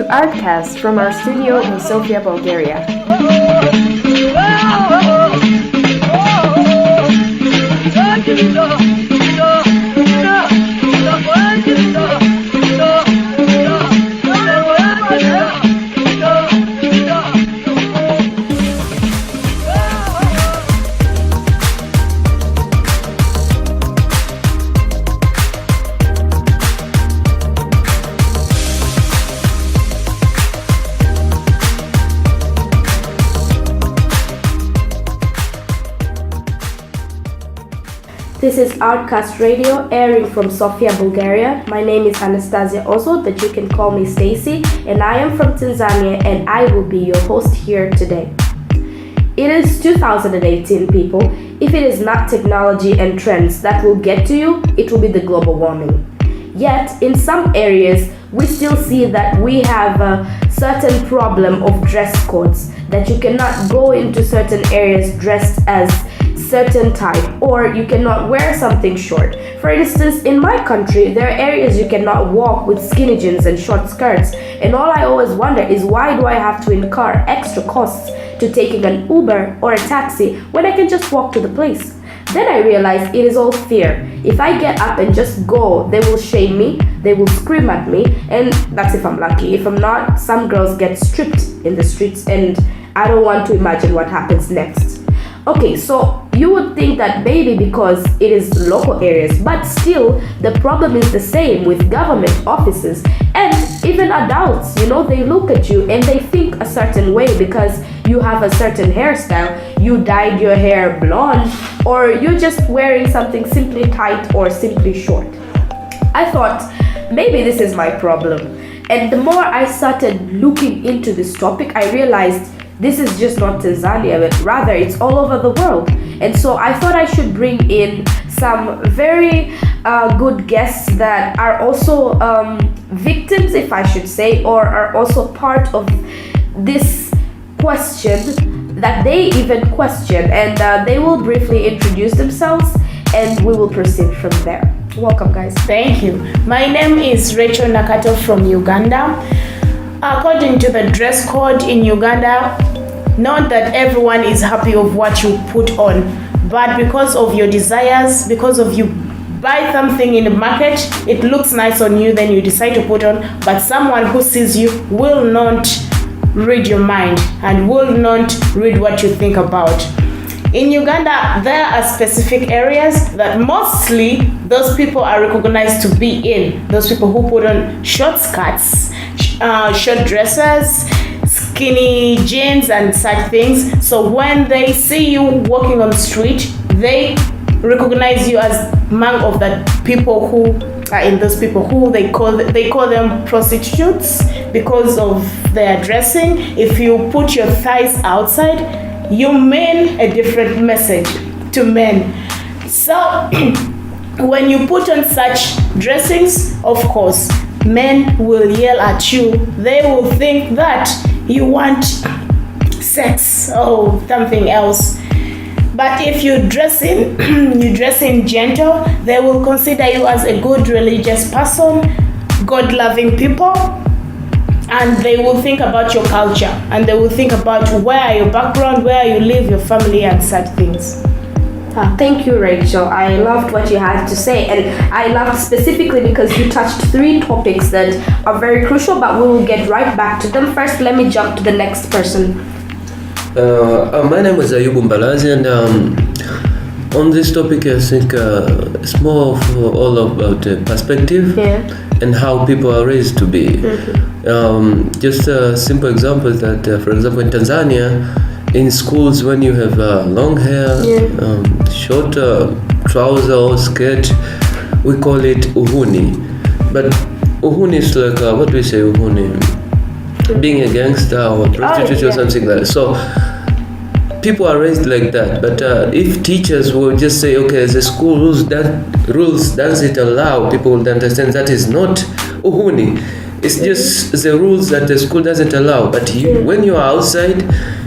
to Artcast from our studio in Sofia, Bulgaria. This is Artcast Radio, airing from Sofia, Bulgaria. My name is Anastasia Oswald, but you can call me Stacy, and I am from Tanzania, and I will be your host here today. It is 2018, people. If it is not technology and trends that will get to you, it will be the global warming. Yet, in some areas, we still see that we have a certain problem of dress codes, that you cannot go into certain areas dressed as certain type, or you cannot wear something short. For instance, in my country, there are areas you cannot walk with skinny jeans and short skirts, and all I always wonder is why do I have to incur extra costs to taking an Uber or a taxi when I can just walk to the place? Then I realized it is all fear. If I get up and just go, they will shame me, they will scream at me, and that's if I'm lucky. If I'm not, some girls get stripped in the streets, and I don't want to imagine what happens next. Okay, so you would think that maybe because it is local areas, but still the problem is the same with government offices and even adults. You know, they look at you and they think a certain way because you have a certain hairstyle, you dyed your hair blonde, or you're just wearing something simply tight or simply short. I thought maybe this is my problem, and the more I started looking into this topic, I realized this is just not Tanzania, but rather it's all over the world. And so I thought I should bring in some very good guests that are also victims, if I should say, or are also part of this question that they even question. And they will briefly introduce themselves and we will proceed from there. Welcome, guys. Thank you. My name is Rachel Nakato from Uganda. According to the dress code in Uganda, not that everyone is happy of what you put on, but because of your desires, because of you buy something in the market, it looks nice on you, then you decide to put on, but someone who sees you will not read your mind and will not read what you think about. In Uganda, there are specific areas that mostly those people are recognized to be in. Those people who put on short skirts, short dresses, skinny jeans and such things. So when they see you walking on the street, they recognize you as among of the people who are in those people who they call them prostitutes because of their dressing. If you put your thighs outside, you mean a different message to men. So when you put on such dressings, of course, men will yell at you. They will think that you want sex or something else. But if you dress in gentle, they will consider you as a good religious person, God-loving people, and they will think about your culture, and they will think about where your background, where you live, your family, and such things. Thank you, Rachel. I loved what you had to say, and I loved specifically because you touched 3 topics that are very crucial, but we will get right back to them. First, let me jump to the next person. My name is Ayubu, Mbarazi, and on this topic, I think it's more of all about perspective and how people are raised to be. Mm-hmm. Just a simple example that, for example, in Tanzania, in schools, when you have long hair, short trouser or skirt, we call it uhuni. But uhuni is like, what do we say uhuni? Being a gangster or a prostitute or something like that. So people are raised like that. But if teachers will just say, okay, the school rules doesn't allow, people will understand that is not uhuni. It's just the rules that the school doesn't allow. But when you are outside,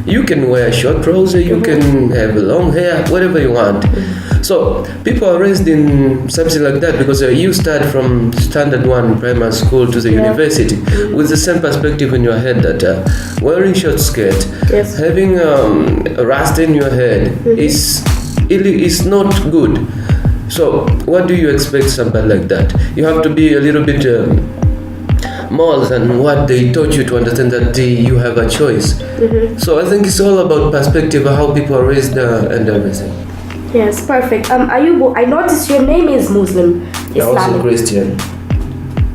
you can wear short trousers, you can have long hair, whatever you want. So people are raised in something like that because you start from standard 1 primary school to the university with the same perspective in your head that wearing short skirt, having a rust in your head is not good. So what do you expect somebody like that? You have to be a little bit more than what they taught you to understand that you have a choice. So I think it's all about perspective, how people are raised and everything. Yes, perfect. Ayubu, I noticed your name is Muslim, Islamic. I'm also Christian.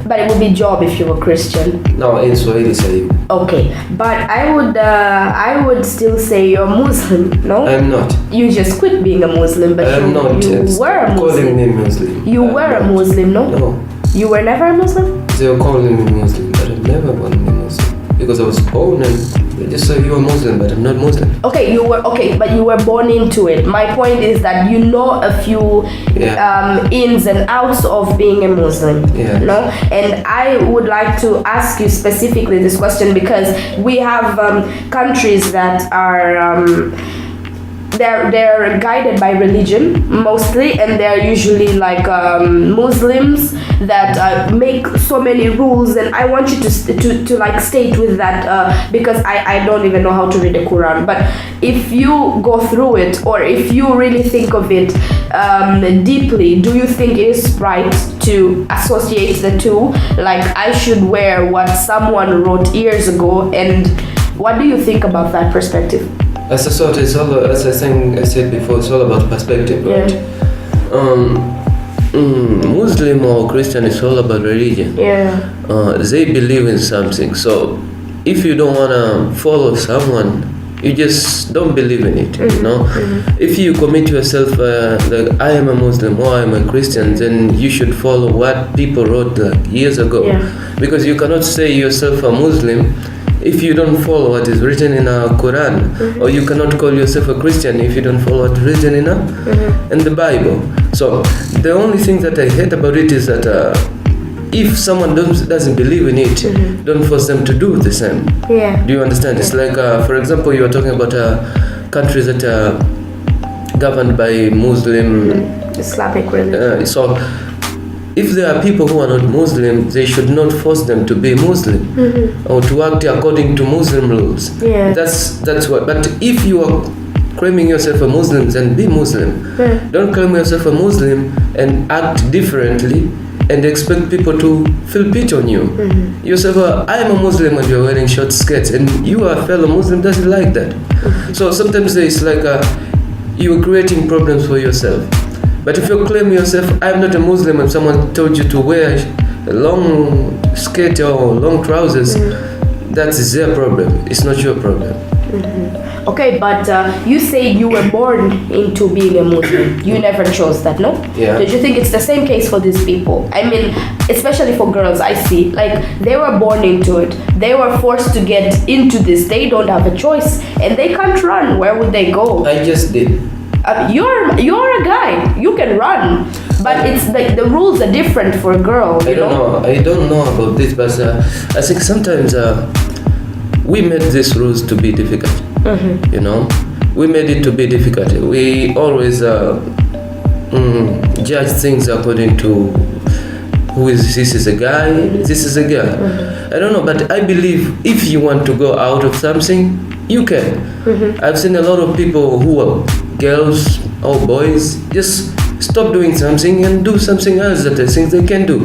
But it would be Job if you were Christian. No, in Swahili say. Okay, but I would still say you're Muslim, no? I'm not. You just quit being a Muslim, but I'm not. You were a Muslim. Calling me Muslim. You were a Muslim, no? No. You were never a Muslim? They were calling me Muslim, but I never want to be Muslim. Because I was born and they just say you're Muslim, but I'm not Muslim. Okay, but you were born into it. My point is that you know a few ins and outs of being a Muslim. Yeah. No? And I would like to ask you specifically this question because we have countries that are they're guided by religion mostly, and they're usually like Muslims that make so many rules, and I want you to like state with that because I don't even know how to read the Quran. But if you go through it, or if you really think of it deeply, do you think it is right to associate the two? Like, I should wear what someone wrote years ago, and what do you think about that perspective? As I thought, it's all, as I said before, it's all about perspective, right? Muslim or Christian, it's all about religion. They believe in something. So if you don't want to follow someone, you just don't believe in it, you know? If you commit yourself, like I am a Muslim or I am a Christian, then you should follow what people wrote like years ago. Because you cannot say yourself a Muslim if you don't follow what is written in our Quran, or you cannot call yourself a Christian if you don't follow what is written in the Bible. So the only thing that I hate about it is that if someone doesn't believe in it, don't force them to do the same. Do you understand? It's like, for example, you are talking about countries that are governed by Muslim Islamic religion. So if there are people who are not Muslim, they should not force them to be Muslim or to act according to Muslim rules. That's what. But if you are claiming yourself a Muslim, then be Muslim. Don't claim yourself a Muslim and act differently and expect people to feel pity on you. You say, well, I am a Muslim and you're wearing short skirts, and you are a fellow Muslim doesn't like that. So sometimes it's like you're creating problems for yourself. But if you claim yourself, I'm not a Muslim, and someone told you to wear a long skirt or long trousers, that's their problem. It's not your problem. Okay, but you say you were born into being a Muslim. You never chose that, no? Did you think it's the same case for these people? I mean, especially for girls, I see. Like, they were born into it. They were forced to get into this. They don't have a choice. And they can't run. Where would they go? I just did. You're a guy. You can run, but it's like the rules are different for a girl. I don't know about this, but I think sometimes we made these rules to be difficult. You know, we made it to be difficult. We always judge things according to this is a guy, this is a girl. I don't know, but I believe if you want to go out of something, you can. I've seen a lot of people who are girls or boys just stop doing something and do something else that they think they can do.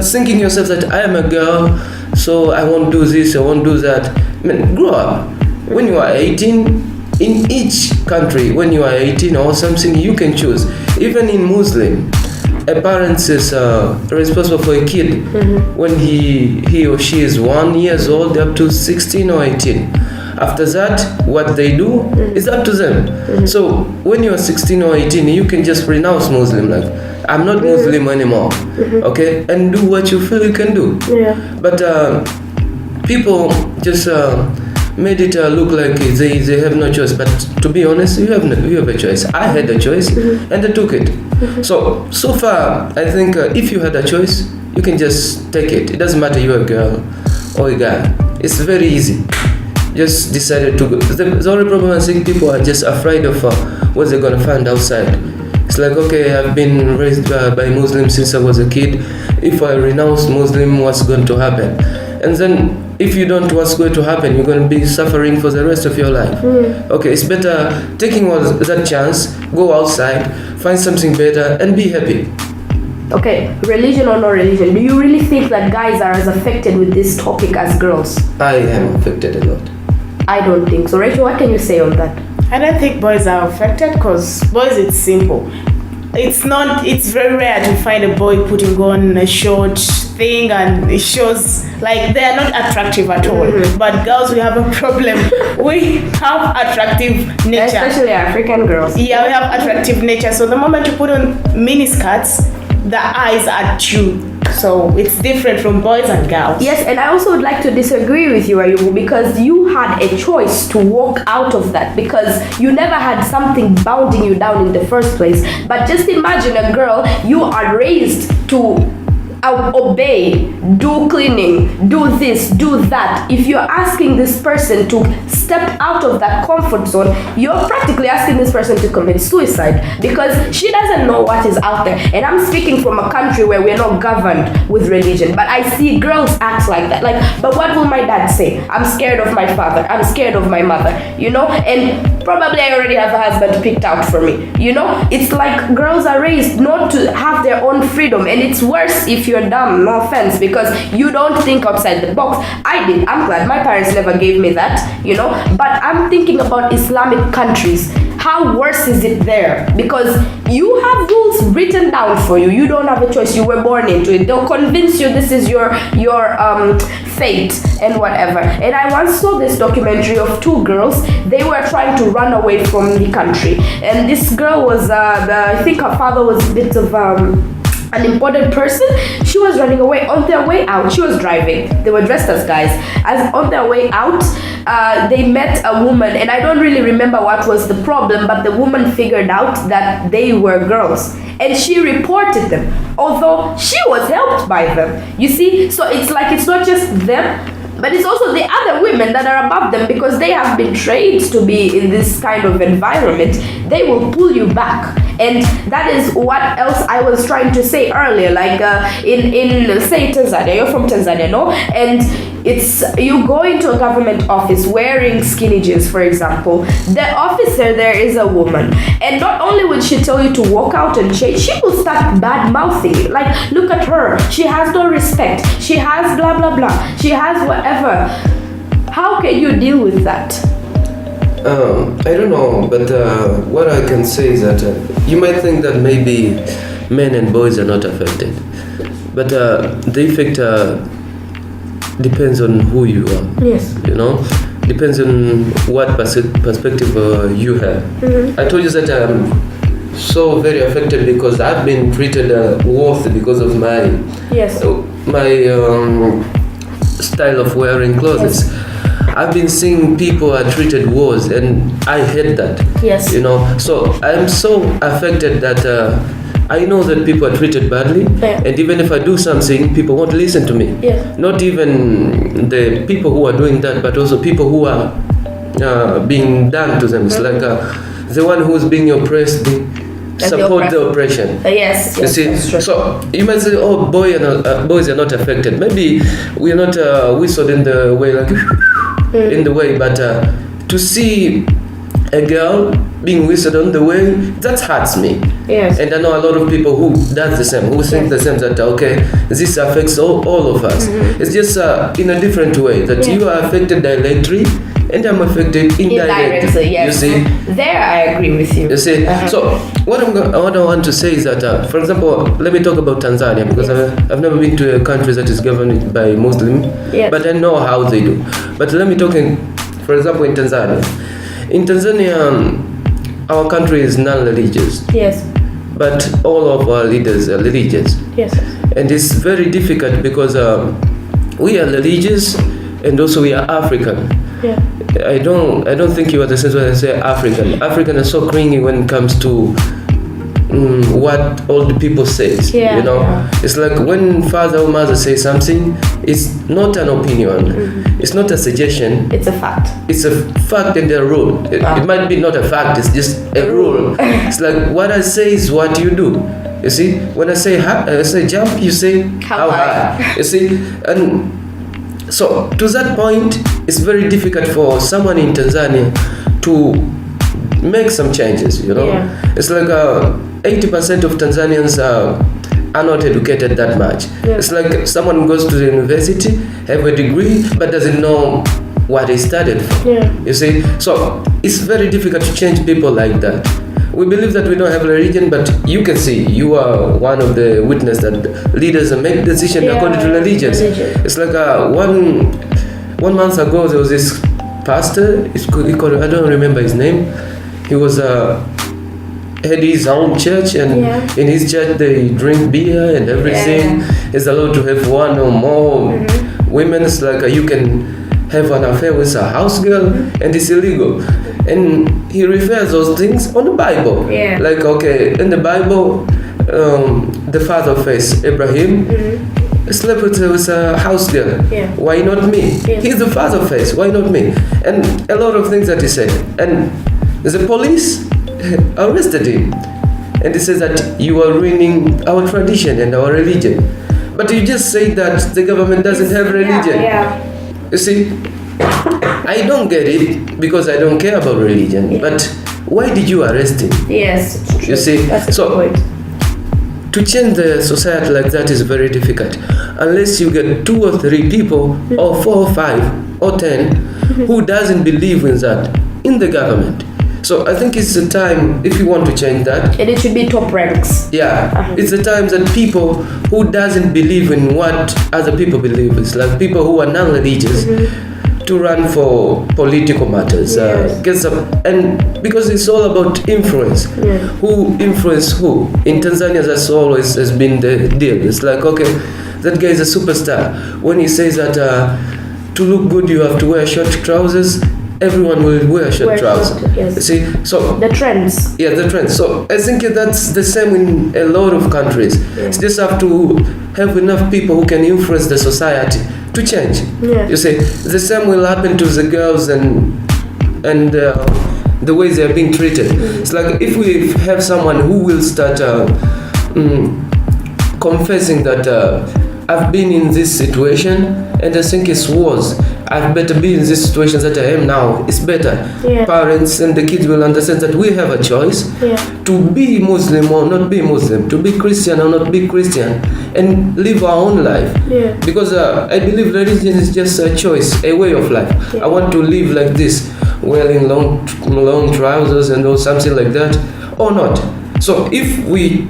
Thinking yourself that I am a girl, so I won't do this, I won't do that. I mean, grow up. When you are 18, in each country, when you are 18 or something, you can choose. Even in Muslim, a parent is responsible for a kid when he or she is 1 year old up to 16 or 18. After that, what they do is up to them. So when you are 16 or 18, you can just renounce Muslim, like, I'm not Muslim anymore, okay? And do what you feel you can do. But people just made it look like they have no choice. But to be honest, you have a choice. I had a choice and I took it. So far, I think if you had a choice, you can just take it. It doesn't matter you're a girl or a guy. It's very easy. Just decided to go. The only problem I think people are just afraid of what they're going to find outside. It's like, okay, I've been raised by Muslims since I was a kid. If I renounce Muslim, what's going to happen? And then if you don't, what's going to happen? You're going to be suffering for the rest of your life. Okay, it's better taking that chance, go outside, find something better, and be happy. Okay, religion or no religion, do you really think that guys are as affected with this topic as girls? I am affected a lot. I don't think so. Rachel, what can you say on that? I don't think boys are affected because boys, it's simple. It's very rare to find a boy putting on a short thing and it shows like they are not attractive at all. But girls, we have a problem. We have attractive nature. Especially African girls. Yeah, we have attractive nature. So the moment you put on mini skirts, the eyes are true. So it's different from boys and girls. Yes, and I also would like to disagree with you, Ayubu, because you had a choice to walk out of that because you never had something bounding you down in the first place. But just imagine a girl, you are raised to obey, do cleaning, do this, do that. If you're asking this person to step out of that comfort zone, you're practically asking this person to commit suicide because she doesn't know what is out there. And I'm speaking from a country where we're not governed with religion, but I see girls act like that. Like, but what will my dad say? I'm scared of my father. I'm scared of my mother, you know? And probably I already have a husband picked out for me, you know? It's like girls are raised not to have their own freedom, and it's worse if you're dumb, no offense, because you don't think outside the box. I did. I'm glad my parents never gave me that, you know? But I'm thinking about Islamic countries. How worse is it there? Because you have rules written down for you. You don't have a choice. You were born into it. They'll convince you this is your fate and whatever. And I once saw this documentary of two girls. They were trying to run away from the country. And this girl was, I think her father was a bit of an important person. She was running away. On their way out, she was driving. They were dressed as guys. As on their way out, they met a woman, and I don't really remember what was the problem, but the woman figured out that they were girls, and she reported them, although she was helped by them. You see, so it's like it's not just them, but it's also the other women that are above them because they have been trained to be in this kind of environment. They will pull you back. And that is what else I was trying to say earlier, like in say Tanzania, you're from Tanzania, no? And it's, you go into a government office wearing skinny jeans, for example. The officer there is a woman, and not only will she tell you to walk out and change, she will start bad mouthing you. Like, look at her, she has no respect, she has blah blah blah, she has whatever. How can you deal with that? I don't know, but what I can say is that you might think that maybe men and boys are not affected, but the effect depends on who you are. Yes. You know, depends on what perspective you have. I told you that I'm so very affected because I've been treated worse because of my style of wearing clothes. Yes. I've been seeing people are treated worse, and I hate that. Yes. You know, so I'm so affected that I know that people are treated badly, and even if I do something, people won't listen to me. Yeah. Not even the people who are doing that, but also people who are being done to them. It's like the one who's being oppressed, support the oppression. Yes, you see, so you might say, "Oh, boys are not affected." Maybe we are not whistled in the way, like in the way, but to see a girl being whistled on the way, that hurts me. Yes. And I know a lot of people who does the same, who think the same, that okay, this affects all of us. It's just in a different way that you are affected directly, and I'm affected indirectly. Yes. You see? There I agree with you. You see? So what I want to say is that, for example, let me talk about Tanzania, because I've never been to a country that is governed by Muslim, but I know how they do. But let me talk for example, in Tanzania. In Tanzania, our country is non-religious. Yes. But all of our leaders are religious. Yes. And it's very difficult because we are religious and also we are African. Yeah. I don't think you understand when I say African. African is so clingy when it comes to what all the people says. You know, it's like when father or mother say something, it's not an opinion, it's not a suggestion. It's a fact. It's a fact and a rule. It might be not a fact. It's just a rule. It's like what I say is what you do. You see, when I say jump, you say how high. You see, and so to that point, it's very difficult for someone in Tanzania to make some changes. You know, it's like 80% of Tanzanians are not educated that much. It's like someone goes to the university, have a degree, but doesn't know what they studied for. You see, so it's very difficult to change people like that. We believe that we don't have a religion, but you can see you are one of the witness that leaders make decisions according to religions. It's like one month ago there was this pastor. I don't remember his name. He was had his own church, and in his church they drink beer and everything. He's allowed to have one or more women. It's like you can have an affair with a house girl, and it's illegal. And he refers those things on the Bible. Like, okay, in the Bible, the father of faith, Abraham, slept with a house girl. Why not me? He's the father of faith. Why not me? And a lot of things that he said. And the police arrested him, and he says that you are ruining our tradition and our religion. But you just say that the government doesn't have religion. You see, I don't get it because I don't care about religion. But why did you arrest him? Yes, it's true. You see, that's a good point. To change the society like that is very difficult unless you get 2 or 3 people, or 4 or 5 or 10 who doesn't believe in that in the government. So I think it's the time, if you want to change that, and it should be top ranks. It's the time that people who doesn't believe in what other people believe, it's like people who are non-religious, to run for political matters. And because it's all about influence. Who influence who? In Tanzania, that's always has been the deal. It's like, okay, that guy is a superstar. When he says that to look good you have to wear short trousers, everyone will wear short trousers. See, so the trends. The trends. So I think that's the same in a lot of countries. You just have to have enough people who can influence the society to change. You see, the same will happen to the girls and the way they are being treated. It's like if we have someone who will start confessing that I've been in this situation and I think it's worse. I've better be in this situation that I am now. It's better. Parents and the kids will understand that we have a choice to be Muslim or not be Muslim, to be Christian or not be Christian, and live our own life. Because I believe religion is just a choice, a way of life. I want to live like this, wearing long trousers and or something like that, or not. So if we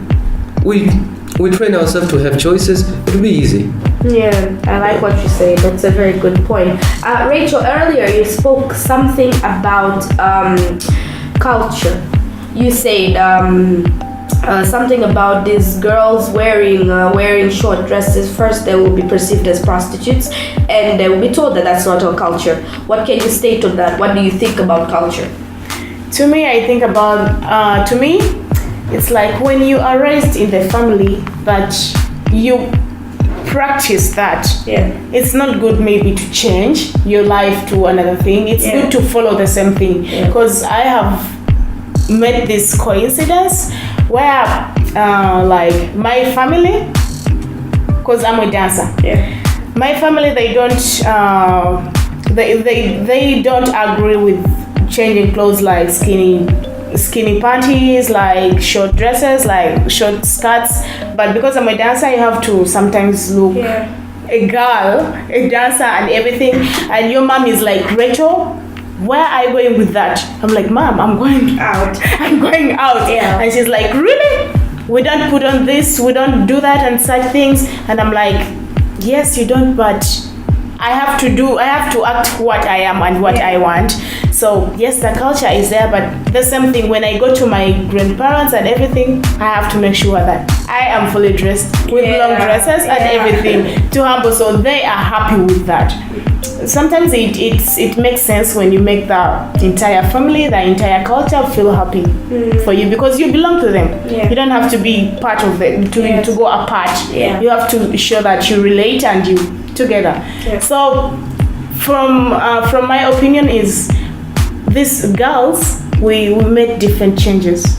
train ourselves to have choices, it'll be easy. I like what you say. That's a very good point. Rachel, earlier you spoke something about culture. You said something about these girls wearing short dresses. First, they will be perceived as prostitutes, and they will be told that that's not our culture. What can you state on that? What do you think about culture? To me, I think about it's like when you are raised in the family, but you practice that. It's not good maybe to change your life to another thing. It's good to follow the same thing. Because I have met this coincidence where like my family, because I'm a dancer, my family, they don't they don't agree with changing clothes like skinny panties, like short dresses, like short skirts. But because I'm a dancer, you have to sometimes look a girl, a dancer and everything. And your mom is like, Rachel, where are you going with that? I'm like, Mom, I'm going out. I'm going out. And she's like, really? We don't put on this, we don't do that and such things. And I'm like, yes, you don't, but I have to act what I am and what I want. So yes, the culture is there, but the same thing when I go to my grandparents and everything, I have to make sure that I am fully dressed with long dresses and everything to humble, so they are happy with that. sometimes it makes sense when you make the entire family, the entire culture feel happy for you, because you belong to them. You don't have to be part of them to go apart. You have to show that you relate and you together. So from my opinion is, these girls, we made different changes.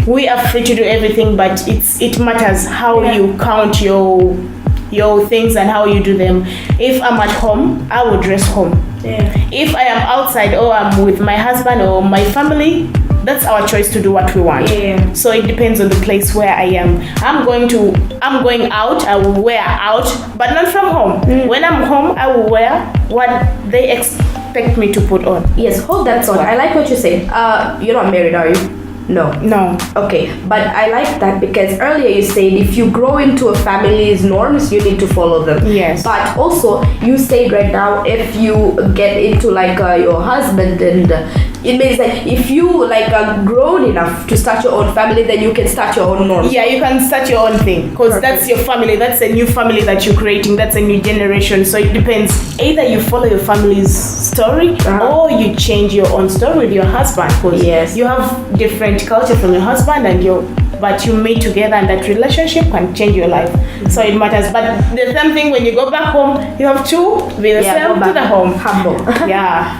We are free to do everything, but it matters how you count your things and how you do them. If I'm at home, I will dress home. If I am outside or I'm with my husband or my family, that's our choice to do what we want. So it depends on the place where I am. I'm going out, I will wear out, but not from home. When I'm home, I will wear what they expect me to put on. Yes, hold that thought. I like what you said. You're not married, are you? No. Okay, but I like that because earlier you said if you grow into a family's norms, you need to follow them. Yes. But also you said right now, if you get into like your husband, and it means that if you like are grown enough to start your own family, then you can start your own norms. Yeah, you can start your own thing, because that's your family. That's a new family that you're creating. That's a new generation. So it depends. Either you follow your family's story or you change your own story with your husband, because you have different culture from your husband but you made together, and that relationship can change your life. So it matters. But the same thing when you go back home, you have to be the same to the home. Humble.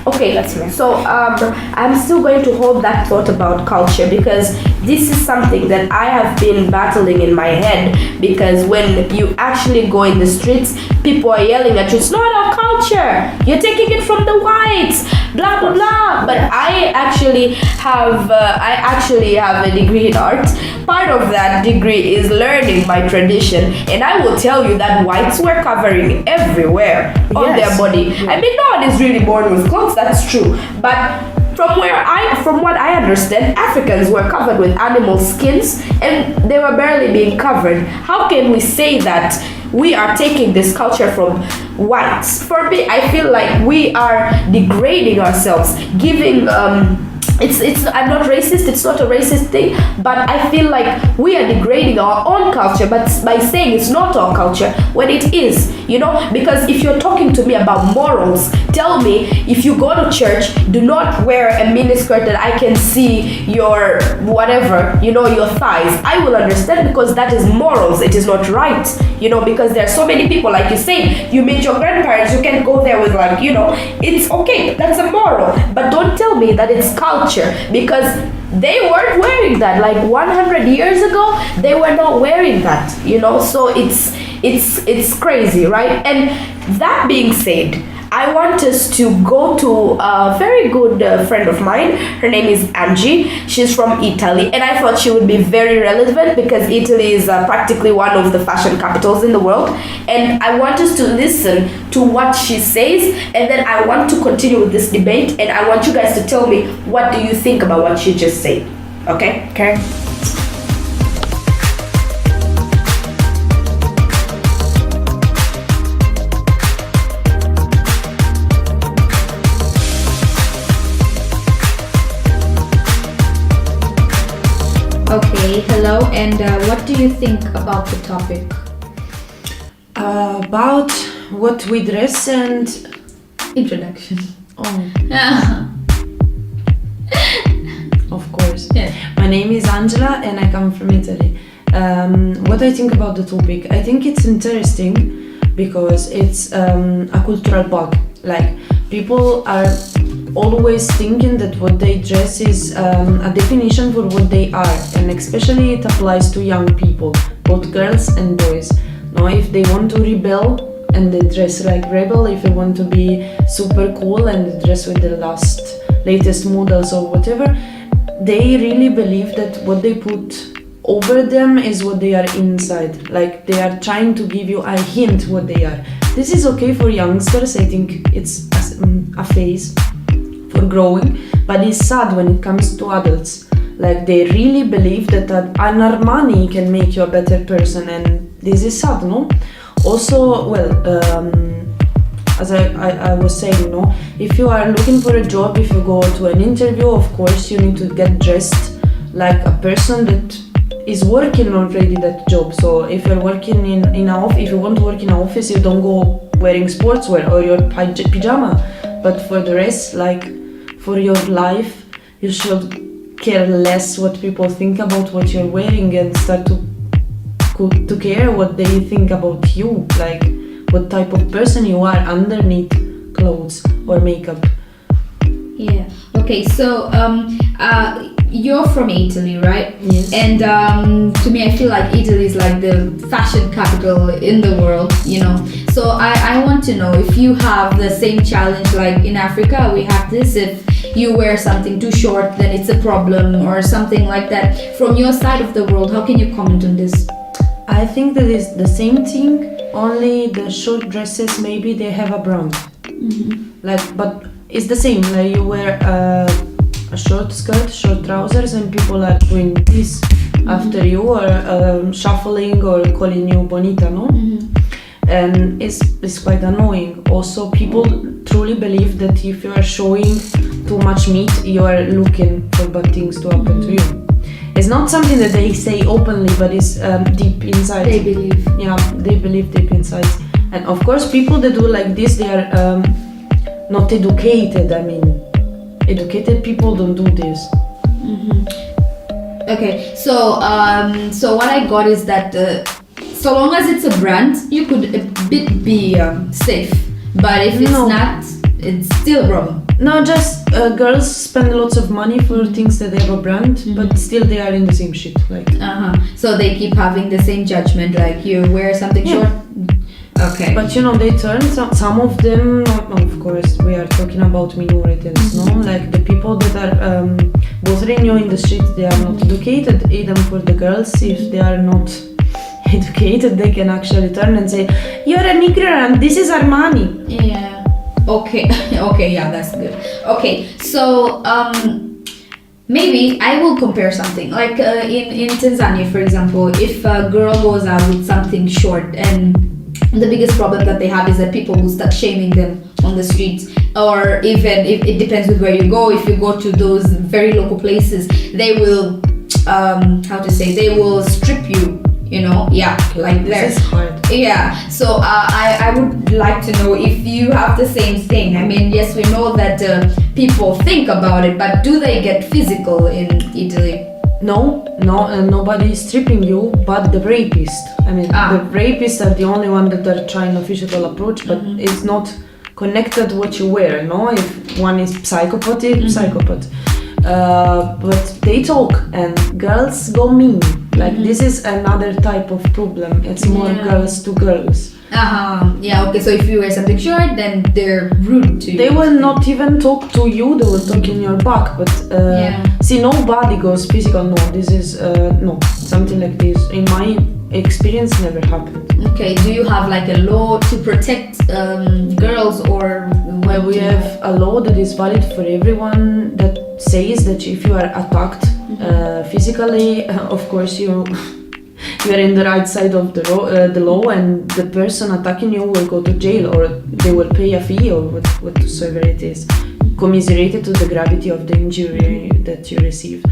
Okay, that's me. So I'm still going to hold that thought about culture, because this is something that I have been battling in my head, because when you actually go in the streets, people are yelling at you, it's not our culture, you're taking it from the whites, blah blah blah. But I actually have a degree in art. Part of that degree is learning my tradition, and I will tell you that whites were covering everywhere on their body. I mean, no one is really born with clothes, that's true, but from what I understand, Africans were covered with animal skins and they were barely being covered. How can we say that we are taking this culture from whites? For me, I feel like we are degrading ourselves, giving it's I'm not racist, it's not a racist thing, but I feel like we are degrading our own culture, but by saying it's not our culture when it is, because if you're talking to me about morals, tell me, if you go to church, do not wear a miniskirt that I can see your whatever, your thighs. I will understand, because that is morals, it is not right, because there are so many people, like you say, you meet your grandparents, you can't go there with like, it's okay, that's a moral, but don't tell me that it's culture, because they weren't wearing that like 100 years ago. They were not wearing that, so it's crazy, right? And that being said, I want us to go to a very good friend of mine. Her name is Angie. She's from Italy, and I thought she would be very relevant because Italy is practically one of the fashion capitals in the world. And I want us to listen to what she says, and then I want to continue with this debate, and I want you guys to tell me, what do you think about what she just said? Okay? Okay. Okay, hello, and what do you think about the topic? About what we dress and... Introduction. Oh, Yeah. of course. Yeah. My name is Angela and I come from Italy. What I think about the topic, I think it's interesting because it's a cultural bug. Like, people are always thinking that what they dress is a definition for what they are, and especially it applies to young people, both girls and boys. Now, if they want to rebel and they dress like rebel, if they want to be super cool and they dress with the latest models or whatever, they really believe that what they put over them is what they are inside. Like, they are trying to give you a hint what they are. This is okay for youngsters. I think it's a phase for growing, but it's sad when it comes to adults. Like, they really believe that an Armani can make you a better person, and this is sad, no? Also, well, as I was saying, no, if you are looking for a job, if you go to an interview, of course you need to get dressed like a person that is working already that job. So if you're working in an office, if you want to work in an office, you don't go wearing sportswear or your pyjama. But for the rest, like for your life, you should care less what people think about what you're wearing and start to care what they think about you, like what type of person you are underneath clothes or makeup. Yeah. Okay. So you're from Italy, right? Yes. And to me, I feel like Italy is like the fashion capital in the world, you know. So I want to know if you have the same challenge like in Africa. We have this: if you wear something too short, then it's a problem or something like that. From your side of the world, how can you comment on this? I think that is the same thing, only the short dresses maybe they have a brand. Like, but it's the same, like you wear a short skirt, short trousers, and people are doing this after you, or shuffling or calling you bonita, no? And it's quite annoying. Also, people truly believe that if you are showing too much meat, you are looking for bad things to happen to you. It's not something that they say openly, but it's deep inside. They believe. Yeah, they believe deep inside. And of course, people that do like this, they are not educated. I mean, educated people don't do this. Okay, so what I got is that so long as it's a brand, you could a bit be safe. But if it's not, it's still a problem. No, just girls spend lots of money for things that they have a brand, but still they are in the same shit. Like. So they keep having the same judgment, like you wear something short. Okay. But you know, they turn some of them. Of course, we are talking about minorities, no? Like the people that are bothering you in the street, they are not educated. Even for the girls, if they are not educated, they can actually turn and say, "You're an ignorant. This is Armani." Yeah. Okay. Okay. Yeah, that's good. Okay. So maybe I will compare something like in Tanzania, for example, if a girl goes out with something short, and the biggest problem that they have is that people will start shaming them on the streets, or even if it depends with where you go. If you go to those very local places, they will they will strip you. You know, yeah, like there. This is hard. Yeah, so I would like to know if you have the same thing. I mean, yes, we know that people think about it, but do they get physical in Italy? No, nobody is stripping you, but the rapist. I mean, the rapists are the only one that are trying a physical approach, but it's not connected what you wear. No, if one is psychopath. But they talk, and girls go mean. Like this is another type of problem. It's more girls to girls. Yeah, okay, so if you wear something short, then they're rude to you. They will not even talk to you, they will talk in your back. But see, nobody goes physical. No, this is no, something like this in my experience never happened. Okay, do you have like a law to protect girls, or well, we have a law that is valid for everyone that says that if you are attacked physically, of course you are in the right side of the law, and the person attacking you will go to jail, or they will pay a fee, or whatsoever it is, commiserated to the gravity of the injury that you receive.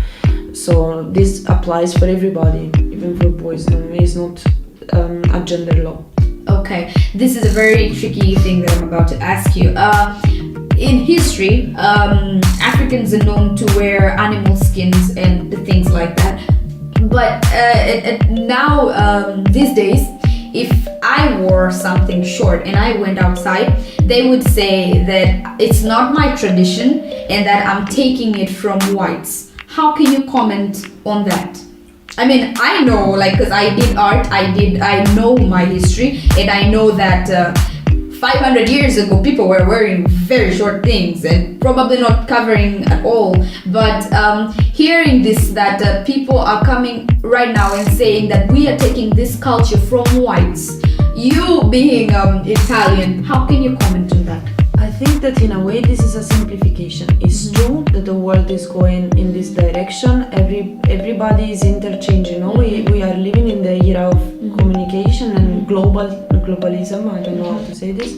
So this applies for everybody, even for boys. It's not a gender law. Okay, this is a very tricky thing that I'm about to ask you. In history, Africans are known to wear animal skins and things like that. But now, these days, if I wore something short and I went outside, they would say that it's not my tradition and that I'm taking it from whites. How can you comment on that? I mean, I know, like, because I did art, I know my history, and I know that 500 years ago, people were wearing very short things and probably not covering at all. But hearing this, that people are coming right now and saying that we are taking this culture from whites. You being Italian, how can you comment on that? I think that in a way this is a simplification. It's true that the world is going in this direction. Everybody is interchanging. You know, we are living in the era of communication and globalism. I don't know how to say this.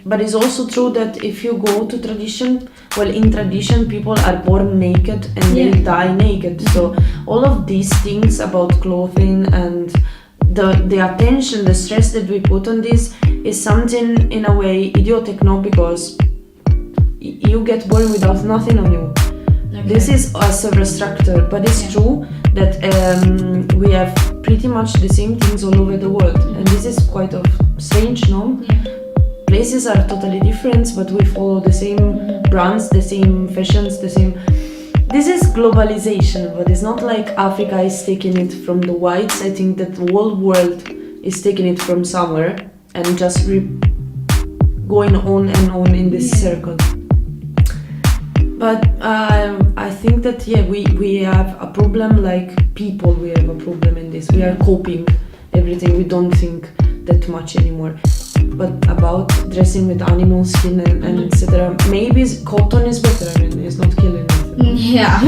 But it's also true that if you go to tradition, well, in tradition people are born naked and they die naked. So all of these things about clothing and the attention, the stress that we put on this is something in a way idiotic, no? Because you get born without nothing on you. Okay. This is a superstructure, but it's true that we have pretty much the same things all over the world, and this is quite strange, no? Places are totally different, but we follow the same brands, the same fashions, the same. This is globalization, but it's not like Africa is taking it from the whites. I think that the whole world is taking it from somewhere and just going on and on in this circle. But I think that we have a problem, like people, we have a problem in this. We are coping everything. We don't think that much anymore. But about dressing with animal skin and etc. Maybe cotton is better. I mean, it's not killing anything. Yeah,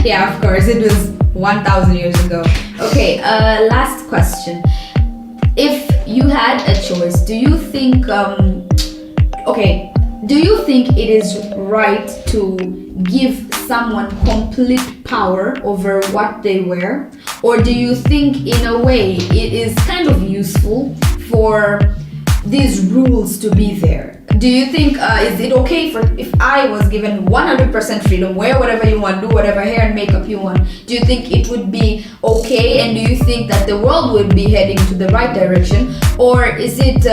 yeah, of course. It was 1,000 years ago. Okay, last question. If you had a choice, do you think? Do you think it is right to give someone complete power over what they wear, or do you think, in a way, it is kind of useful for these rules to be there? Do you think is it okay for if I was given 100% freedom, wear whatever you want, do whatever hair and makeup you want? Do you think it would be okay, and do you think that the world would be heading to the right direction, or is it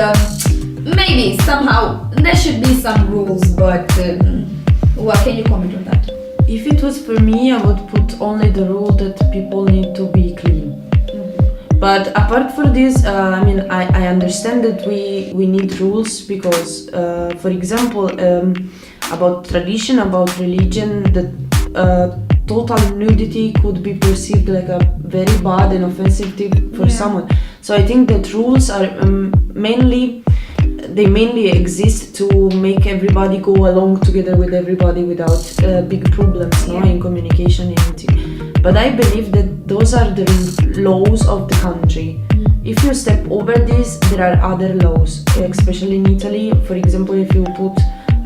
maybe somehow there should be some rules? But what can you comment on that? If it was for me, I would put only the rule that people need to be clean. But apart from this, I understand that we need rules because, for example, about tradition, about religion, that total nudity could be perceived like a very bad and offensive thing for someone. So I think that rules are mainly exist to make everybody go along together with everybody without big problems, in communication and anything. But I believe that those are the laws of the country. If you step over this, there are other laws, especially in Italy. For example, if you put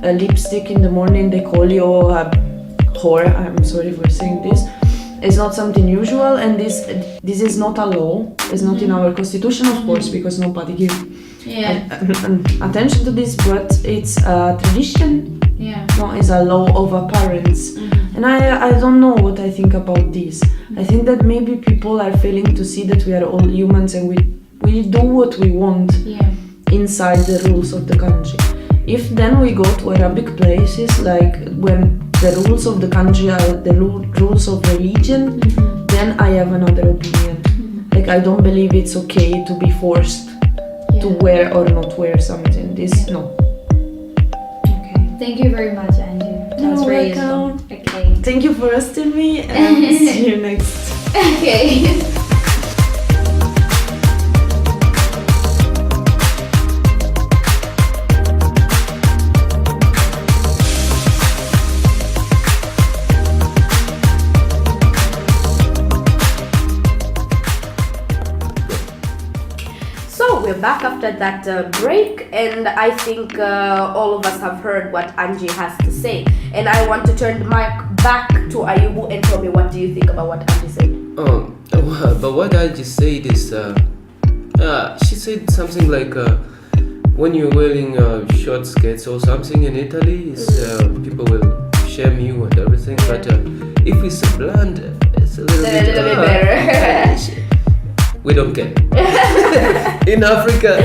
a lipstick in the morning, they call you a whore. I'm sorry for saying this. It's not something usual, and this is not a law. It's not in our constitution, of course, because nobody gives attention to this, but it's a tradition. No, it's a law of our parents. And I don't know what I think about this. I think that maybe people are failing to see that we are all humans and we do what we want inside the rules of the country. If then we go to Arabic places, like when the rules of the country are the rules of religion, then I have another opinion. Like, I don't believe it's okay to be forced to wear or not wear something. No. Okay. Thank you very much, Angie. That's very welcome. Okay. Thank you for hosting me, and see you next. Okay. We're back after that break, and I think all of us have heard what Angie has to say, and I want to turn the mic back to Ayubu and tell me, what do you think about what Angie said? But what Angie said is she said something like when you're wearing short skirts or something in Italy, people will shame you and everything, but if it's a blonde, it's a little bit better. We don't care. In Africa,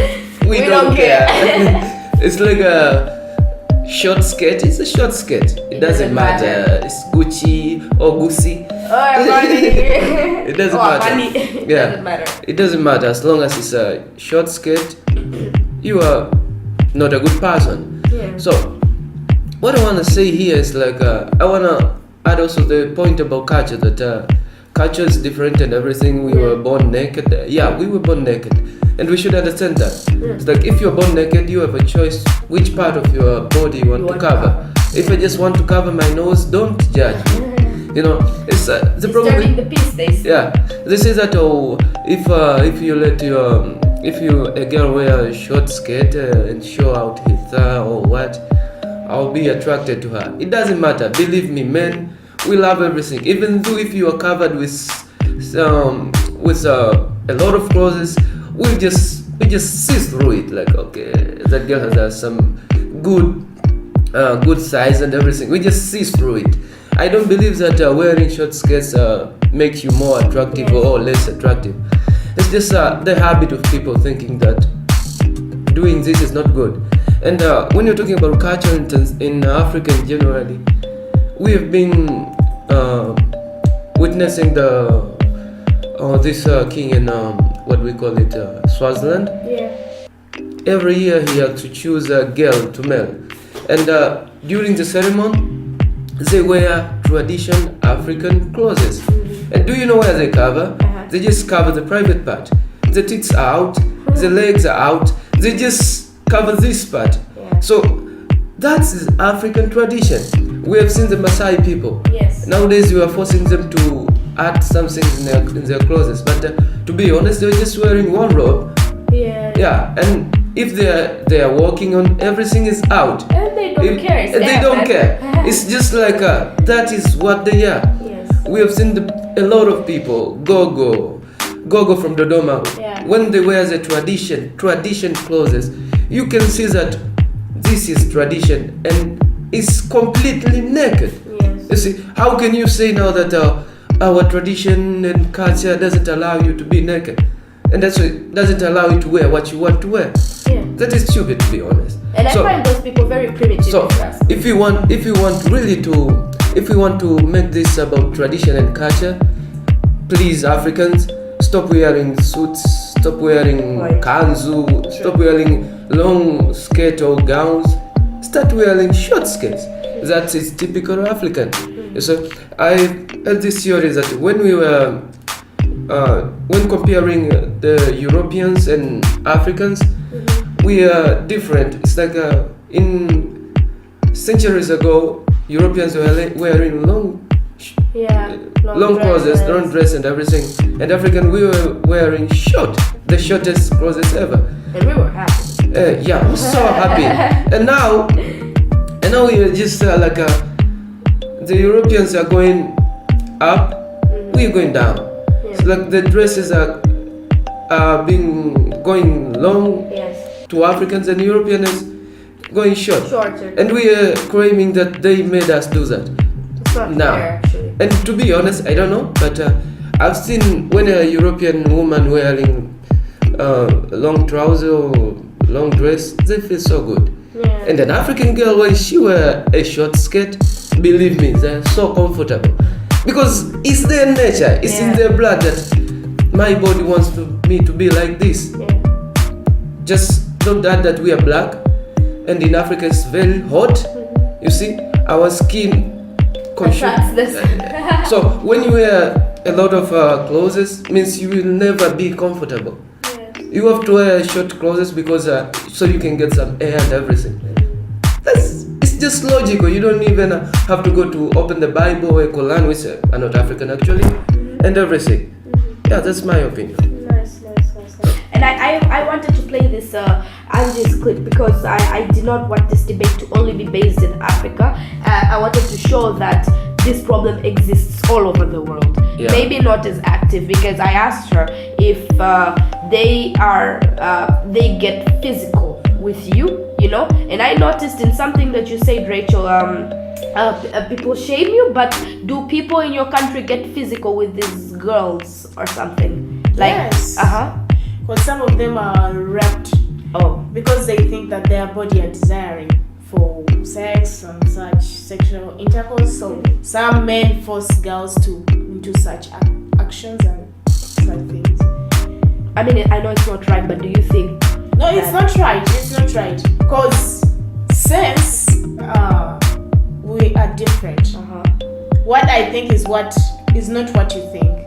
we don't care. It's like a short skirt. It's a short skirt. It doesn't matter. It's Gucci or Gucci. It doesn't matter. It doesn't matter. It doesn't matter as long as it's a short skirt. You are not a good person. So, what I want to say here is like I want to add also the point about culture, that culture is different and everything. We were born naked. We were born naked, and we should understand that. It's like, if you're born naked, you have a choice which part of your body you want to cover. If I just want to cover my nose, don't judge me. It's the problem. Disturbing the peace, Stacy. They say that if you let your if a girl wear a short skirt and show out his thigh or what, I'll be attracted to her. It doesn't matter. Believe me, men, we love everything. Even though if you are covered with a lot of clothes, we just see through it. Like, okay, that girl has some good size and everything. We just see through it. I don't believe that wearing short skirts makes you more attractive or less attractive. It's just the habit of people thinking that doing this is not good. And when you're talking about culture in Africa generally, we have been witnessing this king in what we call it, Swaziland. Yeah. Every year he had to choose a girl to marry, and during the ceremony they wear traditional African clothes. And do you know where they cover? They just cover the private part. The tits are out, the legs are out. They just cover this part. So that's African tradition. We have seen the Maasai people. Yes. Nowadays you are forcing them to add some things in their clothes, but to be honest, they're just wearing one robe. Yeah, and if they are walking on, everything is out. And they don't care. They don't care. It's just like that is what they are. Yes. We have seen a lot of people go from Dodoma. Yeah. When they wear the tradition clothes, you can see that this is tradition and it's completely naked. Yes. You see, how can you say now that our tradition and culture doesn't allow you to be naked, and that's it doesn't allow you to wear what you want to wear? Yeah. That is stupid, to be honest. And I find those people very primitive. So if we want to make this about tradition and culture, please, Africans, stop wearing suits, stop wearing kanzu, stop wearing long skirt or gowns, start wearing short skirts. That is typical African. So I had this theory that when comparing the Europeans and Africans, we are different. It's like in centuries ago, Europeans were wearing long clothes, long dress and everything, and African we were wearing the shortest clothes ever. And we were happy. Yeah, we're so happy. And now we are just the Europeans are going up, we're going down. Yeah. So like the dresses are going long to Africans, and Europeans going shorter. And we are claiming that they made us do that. It's not fair, actually. And to be honest, I don't know, but I've seen when a European woman wearing long trouser or long dress, they feel so good. Yeah. And an African girl, when she wear a short skirt, believe me, they're so comfortable. Because it's their nature, it's in their blood that my body wants me to be like this. Yeah. Just not that we are black, and in Africa it's very hot. You see, our skin attracts this. So when you wear a lot of clothes, means you will never be comfortable. Yes. You have to wear short clothes because so you can get some air and everything. It's just logical. You don't even have to go to open the Bible or Quran, which are not African actually, and everything. Yeah, that's my opinion. Nice. And I wanted to play this Angie's clip because I did not want this debate to only be based in Africa. I wanted to show that this problem exists all over the world. Yeah. Maybe not as active, because I asked her if they get physical with you, you know. And I noticed in something that you said, Rachel, people shame you, but do people in your country get physical with these girls or something? Like, yes. Because some of them are raped. Because they think that their body are desiring for sex and such sexual intercourse. So some men force girls into such actions and such things. I mean, I know it's not right, but do you think? No, it's not right. It's not right. Because since we are different, what I think is not what you think.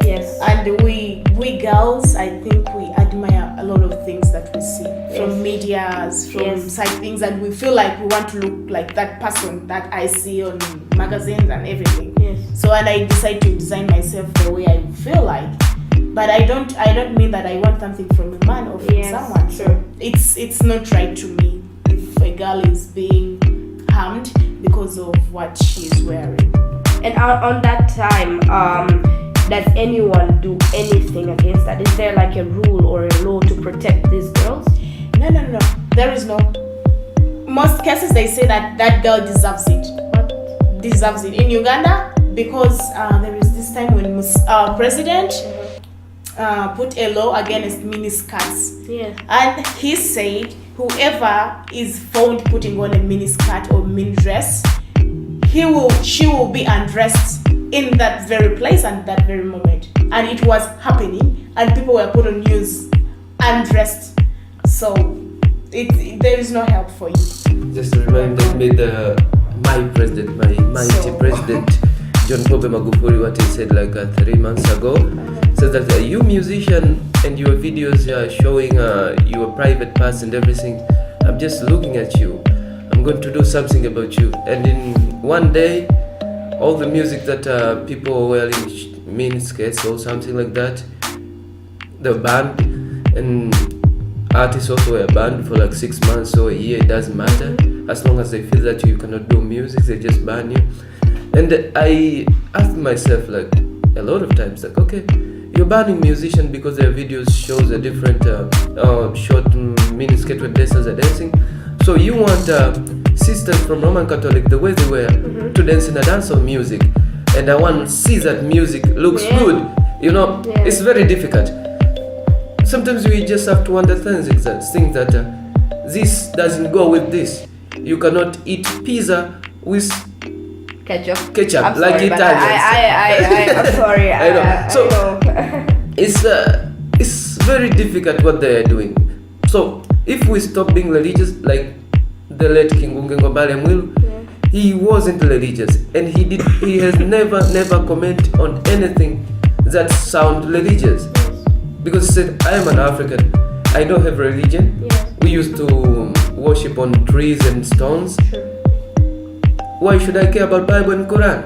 Yes. And we girls, I think we admire a lot of things that we see from medias, from such things, and we feel like we want to look like that person that I see on magazines and everything. Yes. So, and I decide to design myself the way I feel like. But I don't mean that I want something from a man or from someone. Sure. It's not right to me if a girl is being harmed because of what she's wearing. And on that time, does anyone do anything against that? Is there like a rule or a law to protect these girls? No. There is no. Most cases they say that girl deserves it. What? Deserves it. In Uganda, because there is this time when our president put a law against miniskirts. Yeah. And he said whoever is found putting on a miniskirt or mini dress, she will be undressed in that very place and that very moment. And it was happening, and people were put on news undressed. So there is no help for you. Just reminded me my president, my mighty president, John Pombe Magufuli, what he said like 3 months ago. Says that you musician and your videos are showing your private parts and everything. I'm just looking at you. I'm going to do something about you. And in one day, all the music that people were wearing miniskirts or something like that, they're banned. And artists also were banned for like 6 months or a year. It doesn't matter. As long as they feel that you cannot do music, they just ban you. And I asked myself like a lot of times, like, okay, you're banning musicians because their videos shows a different short miniskirt when dancers are dancing. So you want sisters from Roman Catholic, the way they were, to dance in a dancehall music, and I want to see that music looks good. You know, it's very difficult. Sometimes we just have to understand things that this doesn't go with this. You cannot eat pizza with Ketchup. I'm like sorry, Italians. I'm sorry. I know. So I know. it's very difficult what they are doing. So if we stop being religious, like the late King Ngobale Mwilu, he wasn't religious, and he has never comment on anything that sound religious, because he said, I am an African, I don't have religion. We used to worship on trees and stones. Why should I care about Bible and Quran?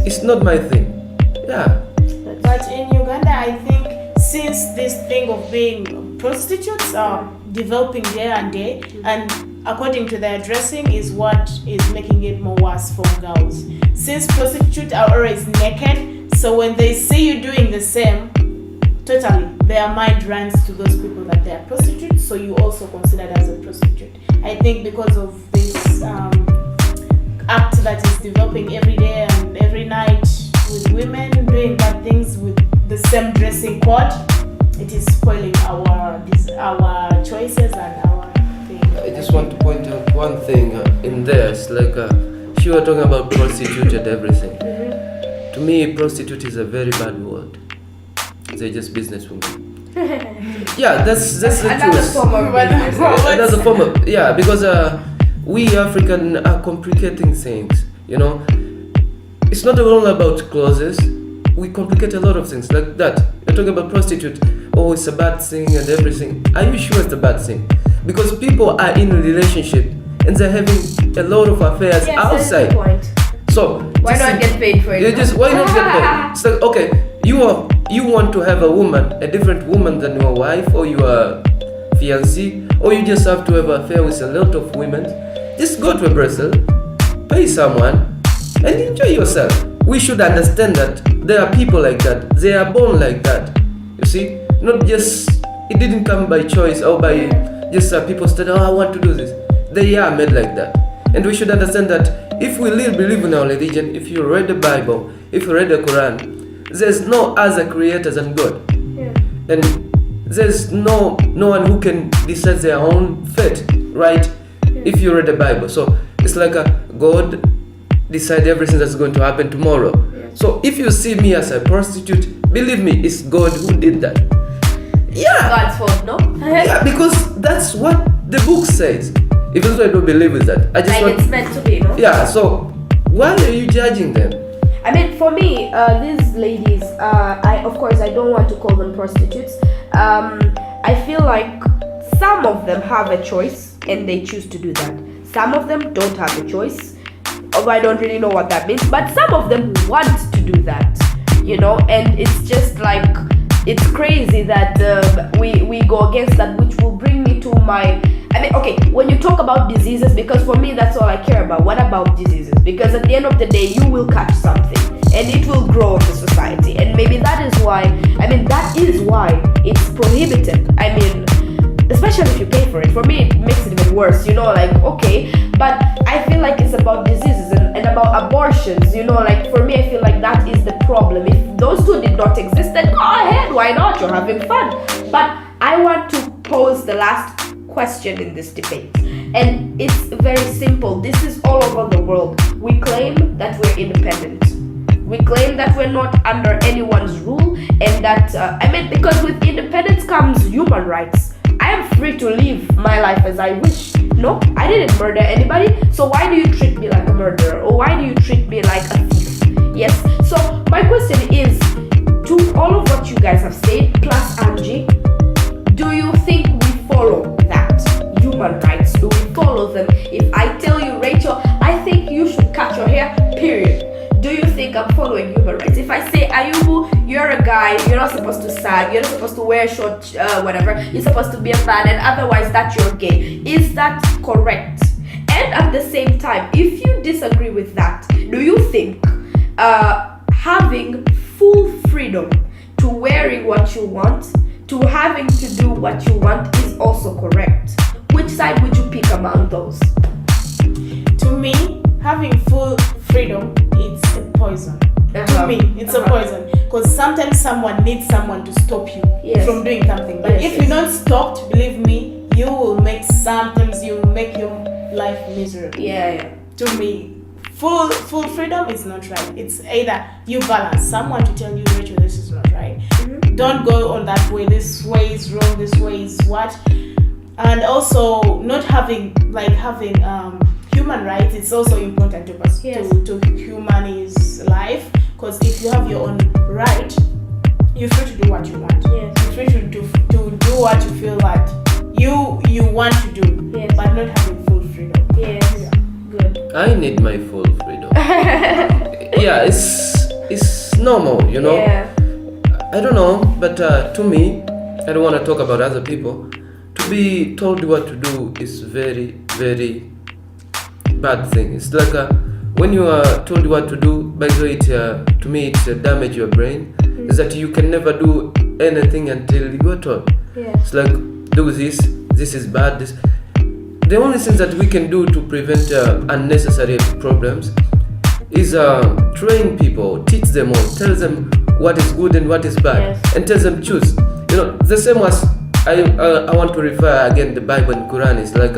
It's not my thing. But in Uganda, I think since this thing of being prostitutes are developing day and day, and according to their dressing is what is making it more worse for girls. Since prostitutes are always naked, so when they see you doing the same, totally, their mind runs to those people that they are prostitutes, so you also considered as a prostitute. I think because of this act that is developing every day and every night with women doing bad things with the same dressing code, it is spoiling our choices and our thing. I just want to point out one thing in there. It's like she was talking about prostitute and everything. To me, prostitute is a very bad word. They're just businesswomen. That's the another truth. form of business. Another form of because we African are complicating things. You know, it's not all about clothes. We complicate a lot of things like that. You're talking about prostitute. Oh, it's a bad thing and everything. Are you sure it's a bad thing? Because people are in a relationship and they're having a lot of affairs outside. That's the point. So why not get paid for it? Why not get paid? It's like, okay, you want to have a different woman than your wife or your fiancée, or you just have to have an affair with a lot of women. Just go to a brothel, pay someone, and enjoy yourself. We should understand that there are people like that. They are born like that. You see, not just it didn't come by choice or by just people said, I want to do this. They are made like that, and we should understand that if we really believe in our religion, if you read the Bible, if you read the Quran, there's no other creator than God, and there's no one who can decide their own fate, right? If you read the Bible, so it's like God decide everything that's going to happen tomorrow. So if you see me as a prostitute, believe me, it's God who did that. God's fault, no? Because that's what the book says. Even though I don't believe with that, I just want. It's meant to be, no? So why are you judging them? I mean, for me, these ladies, I don't want to call them prostitutes. I feel like some of them have a choice and they choose to do that. Some of them don't have a choice, although I don't really know what that means. But some of them want to do that, you know. And it's just like, it's crazy that we go against that, which will bring me to my I mean, okay, when you talk about diseases, because for me that's all I care about. What about diseases? Because at the end of the day, you will catch something and it will grow in the society, and maybe that is why it's prohibited. I mean, especially if you pay for it. For me, it makes it even worse, like, okay, but I feel like it's about diseases and about abortions, like, for me, I feel like that is the problem. If those two did not exist, then go ahead, why not? You're having fun. But I want to pose the last question in this debate, and it's very simple. This is all over the world. We claim that we're independent. We claim that we're not under anyone's rule, and that, because with independence comes human rights. I am free to live my life as I wish. No, I didn't murder anybody, so why do you treat me like a murderer? Or why do you treat me like a thief? Yes, so my question is, to all of what you guys have said, plus Angie, do you think we follow that? Human rights, do we follow them? If I tell you, Rachel, I think you should cut your hair, period. Do you think I'm following human rights? If I say, Ayubu, you're a guy, you're not supposed to sag, you're not supposed to wear short, whatever, you're supposed to be a man, and otherwise that you're gay. Is that correct? And at the same time, if you disagree with that, do you think having full freedom to wearing what you want, to having to do what you want is also correct? Which side would you pick among those? To me, having full freedom, it's a poison. To me, it's a poison. Because sometimes someone needs someone to stop you from doing something. But if you're not stopped, believe me, you will make your life miserable. Yeah. To me, full freedom is not right. It's either you balance someone to tell you, Rachel, this is not right. Mm-hmm. Don't go on that way. This way is wrong. This way is what. And also not having human rights. It's also important to us to humanity's life, because if you have your own right, you're free to do what you want. Yes. You're free to do what you feel that you want to do, but not having full freedom. Yes. Yeah. Good. I need my full freedom. Yeah, it's normal, Yeah. I don't know, but to me, I don't want to talk about other people. To be told what to do is very, very bad thing. It's like when you are told what to do, by the way, to me it's damage your brain. Mm-hmm. Is that you can never do anything until you are told. Yeah. It's like, do this is bad. The only thing that we can do to prevent unnecessary problems is train people, teach them all, tell them what is good and what is bad, and tell them choose. The same as I want to refer again the Bible and Quran. It's like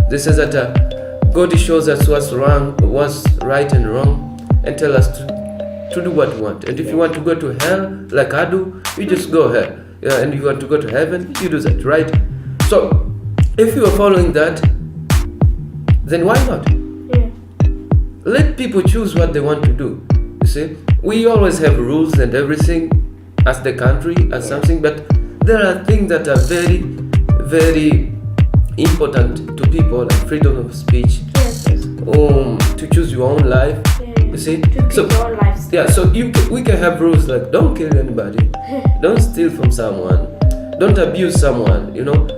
this says that God shows us what's wrong, what's right and wrong, and tell us to do what we want. And if you want to go to hell, like I do, you just go hell. And if you want to go to heaven, you do that, right? So, if you are following that, then why not? Yeah. Let people choose what they want to do. You see, we always have rules and everything as the country, as something, but there are things that are very, very important to people, like freedom of speech, to choose your own life. You see, so your own lifestyle. So we can have rules like don't kill anybody, don't steal from someone, don't abuse someone.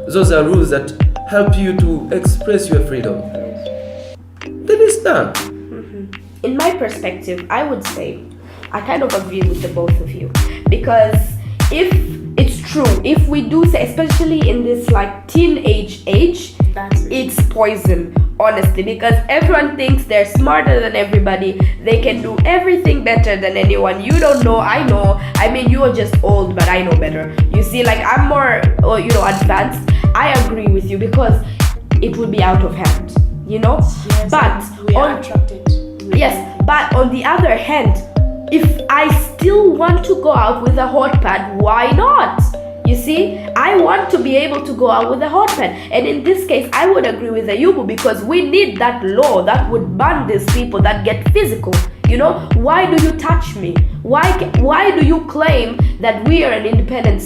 Those are rules that help you to express your freedom. Then it's done. Mm-hmm. In my perspective, I would say I kind of agree with the both of you, because if it's true, if we do say, especially in this like teenage age, it's poison, honestly, because everyone thinks they're smarter than everybody, they can do everything better than anyone. You don't know, I know. I mean, you are just old, but I know better. You see, like I'm more, advanced. I agree with you because it would be out of hand, Yes, but we are attracted. But on the other hand, if I still want to go out with a hot pad, why not? You see, I want to be able to go out with a hot pad. And in this case, I would agree with Ayubu, because we need that law that would ban these people that get physical. Why do you touch me? Why do you claim that we are an independent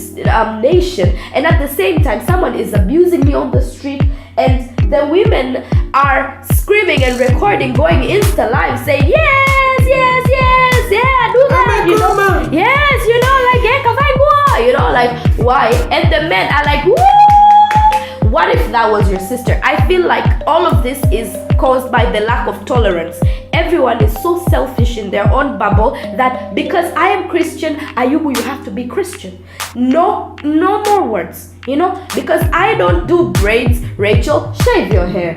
nation, and at the same time someone is abusing me on the street, and the women are screaming and recording, going Insta live saying, yes, do that, yes, like, like, why? And the men are like, woo! what if that was your sister? I feel like all of this is caused by the lack of tolerance. Everyone is so selfish in their own bubble that because I am Christian, Ayubu, you have to be Christian. No more words, because I don't do braids, Rachel, shave your hair,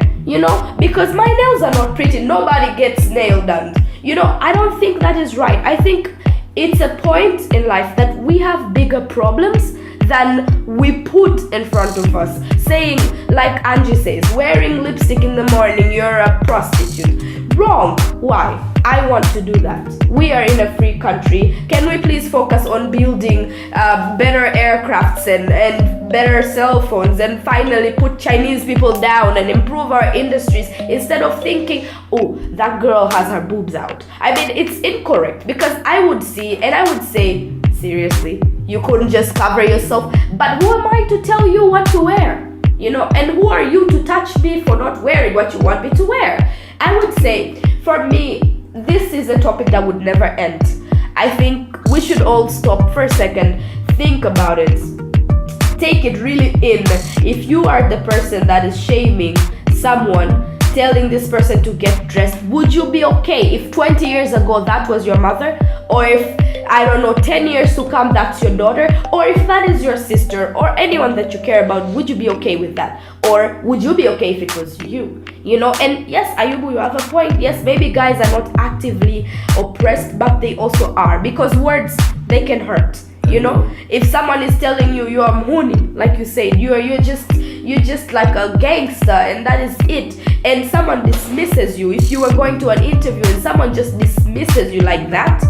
because my nails are not pretty, nobody gets nail done. I don't think that is right. I think it's a point in life that we have bigger problems than we put in front of us. Saying, like Angie says, wearing lipstick in the morning, you're a prostitute. Wrong. Why? I want to do that. We are in a free country. Can we please focus on building better aircrafts and better cell phones, and finally put Chinese people down and improve our industries instead of thinking, oh, that girl has her boobs out? I mean, it's incorrect, because I would see and I would say, seriously, you couldn't just cover yourself? But who am I to tell you what to wear? And who are you to touch me for not wearing what you want me to wear? I would say, for me, this is a topic that would never end. I think we should all stop for a second, think about it, take it really in. If you are the person that is shaming someone, telling this person to get dressed, would you be okay if 20 years ago that was your mother? Or if, 10 years to come that's your daughter? Or if that is your sister or anyone that you care about, would you be okay with that? Or would you be okay if it was you? And yes, Ayubu, you have a point. Yes, maybe guys are not actively oppressed, but they also are, because words, they can hurt. If someone is telling you you're mhuni, like you said, you're just like a gangster and that is it, and someone dismisses you, if you were going to an interview and someone just dismisses you like that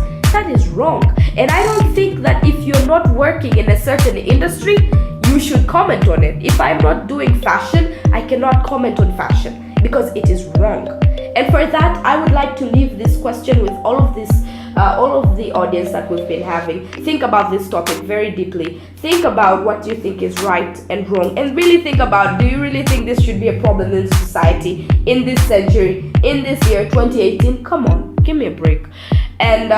is wrong. And I don't think that if you're not working in a certain industry, you should comment on it. If I'm not doing fashion, I cannot comment on fashion because it is wrong. And for that, I would like to leave this question with all of the audience that we've been having. Think about this topic very deeply. Think about what you think is right and wrong, and really think about, do you really think this should be a problem in society, in this century, in this year 2018? Come on, give me a break. And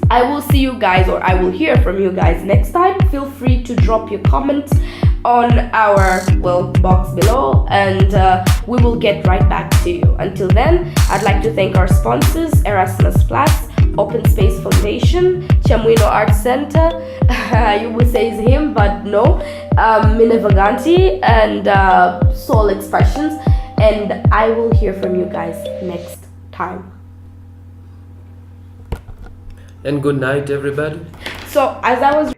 I will see you guys, or I will hear from you guys next time. Feel free to drop your comments on our box below, and we will get right back to you. Until then, I'd like to thank our sponsors, Erasmus Plus, Open Space Foundation, Chamwino Art Center, you would say it's him, but no, Minevaganti, and Soul Expressions. And I will hear from you guys next time. And good night, everybody. So, as I was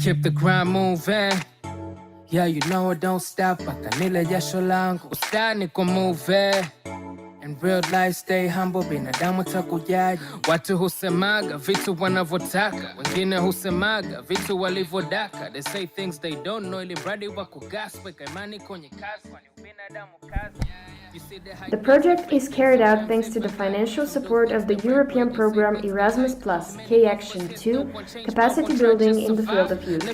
keep the grind moving. Yeah, you know it don't stop. Pakanile jasho langu ustani kwa move. In real life stay humble, binadamu takujaji. Watu husemaga vitu wanavyotaka, wengine husemaga vitu walivyodaka. They say things they don't know, ili mradi wa kugaspa imani kwenye kazi, wani binadamu kazi. The project is carried out thanks to the financial support of the European program Erasmus Plus, K-Action 2, capacity building in the field of youth.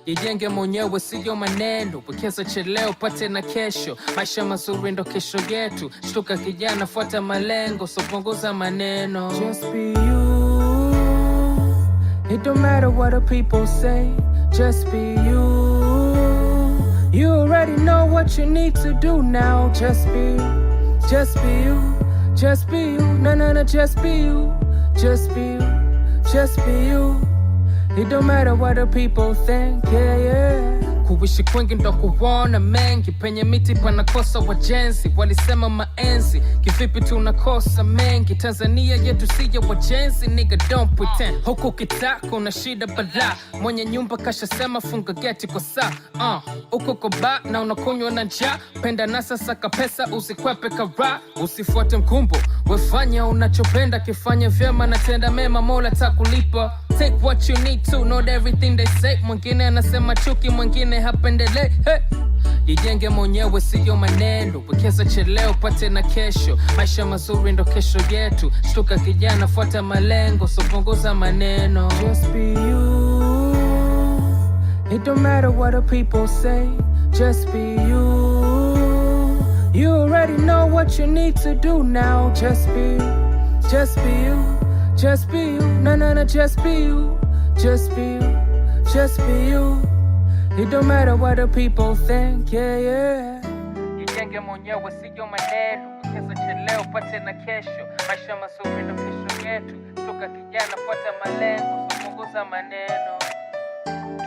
Jijenge mwenyewe siyo maneno, wekeza cheleo pate na kesho. Maisha mazuri ndo kesho yetu, shtuka kijana fuata malengo, so punguza maneno. Just be you, it don't matter what the people say, just be you. You already know what you need to do now. Just be you, just be you, just be you. No, just be you, just be you, just be you. It don't matter what the people think, yeah. Kuishi kwingi ndo kuona mengi, penye miti panakosa wajenzi, walisema maenzi, kivipi tunakosa mengi. Tanzania yetu siya wajenzi, nigga don't pretend. Huku kitako una shida bala, mwenye nyumba kashasema funga geti kwa saa. Uko koba na unakunywa na njaa, penda nasa saka pesa usikwepe kara. Usifuate mkumbo, wefanya unachopenda, kifanya vyema na tenda mema, Mola takulipa. Take what you need to, not everything they say. Mwingine anasema chuki, mwingine hapendele. Hey. Jijenge mwenyewe siyo maneno, wekeza cheleo pate na kesho. Maisha mazuri ndo kesho yetu, shtuka kijana fuata malengo, so punguza maneno. Just be you, don't matter what the people say, just be you. You already know what you need to do now. Just be you, just be you, just be you. No, just be you, just be you, just be you. It don't matter what the people think, yeah. Jijenge mwenyewe sio maneno, kesa cheleo pate na kesho. Maisha mazuri ndo kesho yetu. Toka kijana fuata malengo, punguza maneno.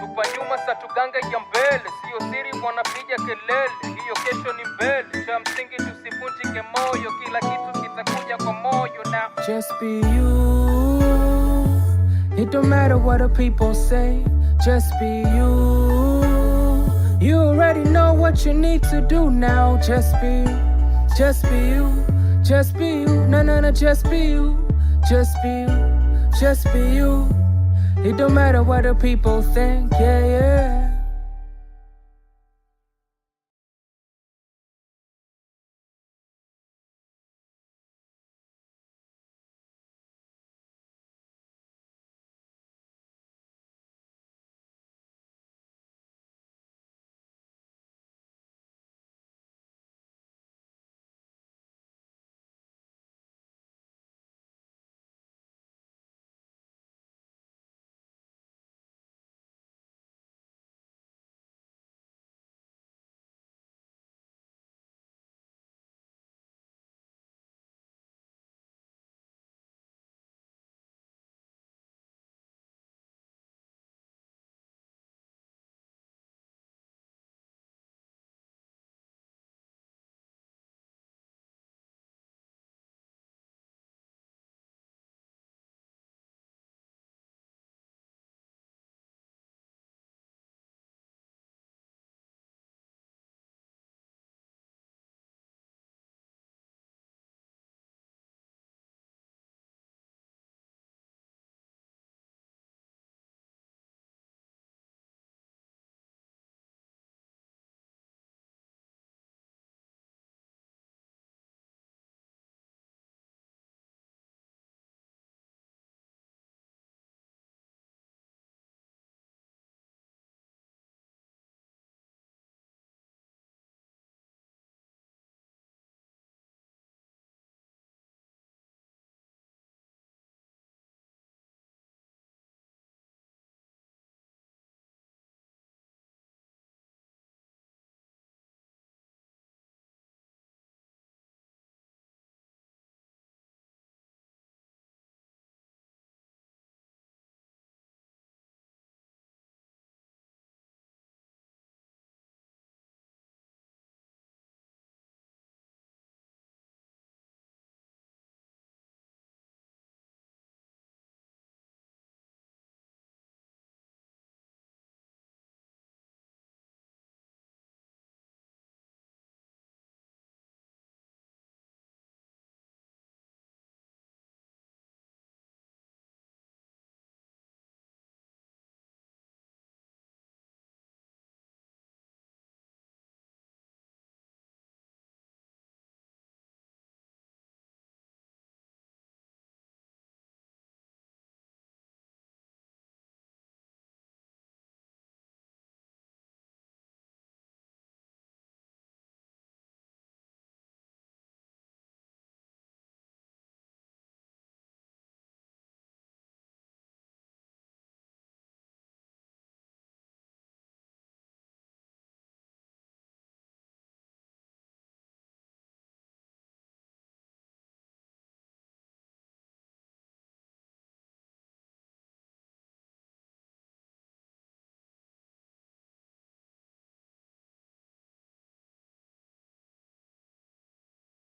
Tupa nyuma sa tuganga ya mbele, sio siri wanapiga kelele. Hiyo kesho ni mbele, cha msingi tusivunjike moyo, kila kitu kitakuja kwa moyo now. Just be you. It don't matter what the people say, just be you. You already know what you need to do now. Just be you, just be you, just be you. No, just be you, just be you, just be you. It don't matter what the people think, yeah.